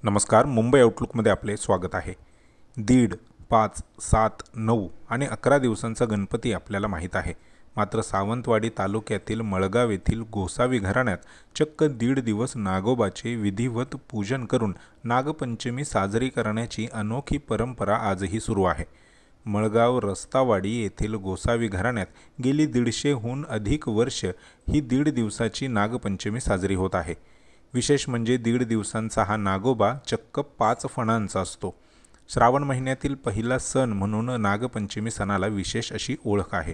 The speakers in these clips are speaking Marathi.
नमस्कार. मुंबई आउटलुकमध्ये आपले स्वागत आहे. 1.5, 5, 7, 9 आणि 11 दिवसांचा गणपती आपल्याला माहीत आहे. मात्र सावंतवाडी तालुक्यातील मळगाव येथील गोसावी घराण्यात चक्क 1.5 दिवस नागोबाचे विधिवत पूजन करून नागपंचमी साजरी करण्याची अनोखी परंपरा आजही सुरू आहे. मळगाव रस्तावाडी येथील गोसावी घराण्यात गेली 150हून अधिक वर्ष ही 1.5 दिवसाची नागपंचमी साजरी होत आहे. विशेष म्हणजे 1.5 दिवसांचा हा नागोबा चक्क 5 फणांचा असतो. श्रावण महिन्यातील पहिला सण म्हणून नागपंचमी सणाला विशेष अशी ओळख आहे.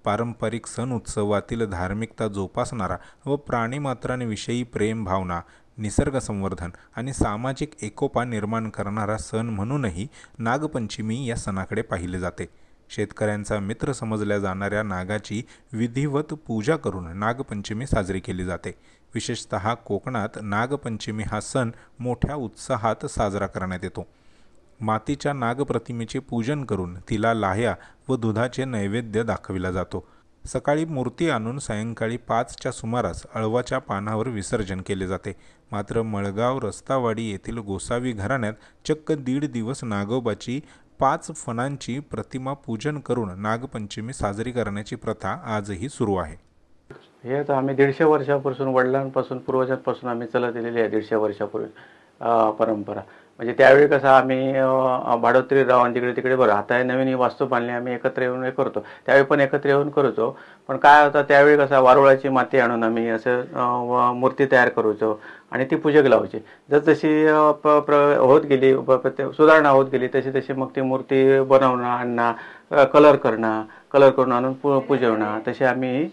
पारंपरिक सण उत्सवातील धार्मिकता जोपासणारा व प्राणीमात्रांविषयी प्रेम भावना, निसर्ग संवर्धन आणि सामाजिक एकोपा निर्माण करणारा सण म्हणूनही नागपंचमी या सणाकडे पाहिले जाते. शेतकऱ्यांचा मित्र समजल्या जाणाऱ्या नागाची विधिवत पूजा करून नागपंचमी साजरी केली जाते. विशेषतः कोकणात नागपंचमी हा सण मोठ्या उत्साहात साजरा करण्यात येतो. मातीच्या नागप्रतिमेचे पूजन करून तिला लाह्या व दुधाचे नैवेद्य दाखविला जातो. सकाळी मूर्ती आणून सायंकाळी 5च्या सुमारास अळवाच्या पानावर विसर्जन केले जाते. मात्र मळगाव रस्तावाडी येथील गोसावी घराण्यात चक्क 1.5 दिवस नागोबाची 5 फणांची प्रतिमा पूजन करून नागपंचमी साजरी करण्याची प्रथा आजही सुरू आहे. हे आता आम्ही 150 वर्षापासून वडिलांपासून पूर्वजांपासून आम्ही चालत आलेली आहे. 150 वर्षापूर्वी परंपरा म्हणजे त्यावेळी कसं आम्ही भाडोत्री राव तिकडे तिकडे बरं आता नवीन ही वास्तू बांधली आम्ही एकत्र येऊन हे करतो. त्यावेळी पण एकत्र येऊन करतो. पण काय होतं त्यावेळी कसं वारुळाची माती आणून आम्ही असं मूर्ती तयार करायचो आणि ती पूजेक लावायची. जशी होत गेली सुधारणा होत गेली तशी तशी मग ती मूर्ती बनवणं आणणं कलर करून आणून पूजवणं तशी आम्ही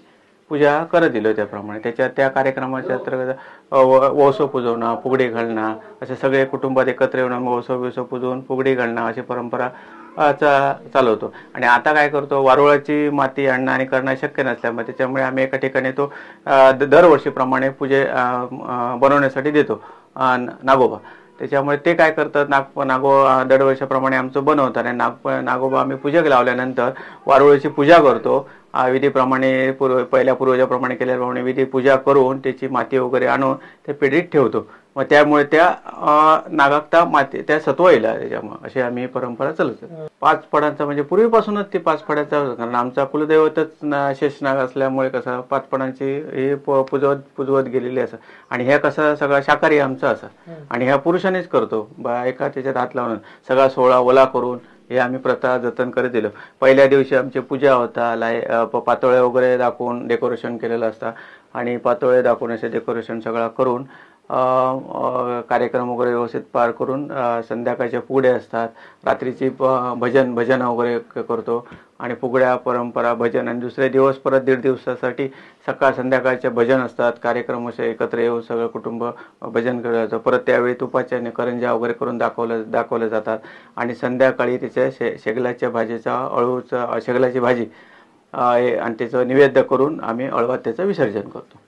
पूजा करत दिलो. त्याप्रमाणे त्या कार्यक्रमाच्या अंतर्गत वौसव पुजवणं, फुगडी घालणं असे सगळे कुटुंबात एकत्र येऊन वौसव पुजवून फुगडी घालणं अशी परंपरा चालवतो. आणि आता काय करतो वारुळाची माती आणणं आणि करणं शक्य नसल्यामुळे त्याच्यामुळे आम्ही एका ठिकाणी तो दरवर्षीप्रमाणे पूजे बनवण्यासाठी देतो नागोबा. त्याच्यामुळे ते काय करतात नागोबा दरवर्षाप्रमाणे आमचं बनवतात आणि नागोबा आम्ही पूजेक लावल्यानंतर वारुळाची पूजा करतो. विधीप्रमाणे पहिल्या पूर्वजाप्रमाणे केल्याप्रमाणे विधी पूजा करून त्याची माती वगैरे आणून ते पेढीत ठेवतो. मग त्यामुळे त्या नागाकता माती त्या सत्व येईल त्याच्यामुळे अशी आम्ही परंपरा चालवतो. 5 फणांचा म्हणजे पूर्वीपासूनच ते 5 फणांचा कारण आमचा कुलदैवतच शेषनाग असल्यामुळे कसं 5 फणांची हे पुजवत गेलेली असं. आणि ह्या कसं सगळा शाकाहारी आमचा असं आणि ह्या पुरुषानेच करतो. एका त्याच्यात हात लावून सगळा सोहळा ओला करून हे आम्ही प्रथा जतन करत दिलो. पहिल्या दिवशी आमची पूजा होता. पातोळे वगैरे दाखवून डेकोरेशन केलेलं असतं आणि पातोळे दाखवून असे डेकोरेशन सगळं करून कार्यक्रम वगैरे व्यवस्थित पार करून संध्याकाळच्या फुगड्या असतात. रात्रीची भजन वगैरे करतो आणि फुगड्या परंपरा भजन आणि दुसरे दिवस परत 1.5 दिवसासाठी सकाळ संध्याकाळचे भजन असतात. कार्यक्रम असे एकत्र येऊन सगळं कुटुंब भजन केलं जातं. परत त्यावेळी तुपाच्या करंज्या वगैरे करून दाखवले जातात आणि संध्याकाळी त्याच्या शेगलाच्या भाजीचा शेगलाची भाजी आणि त्याचं निवेद्य करून आम्ही अळवात त्याचं विसर्जन करतो.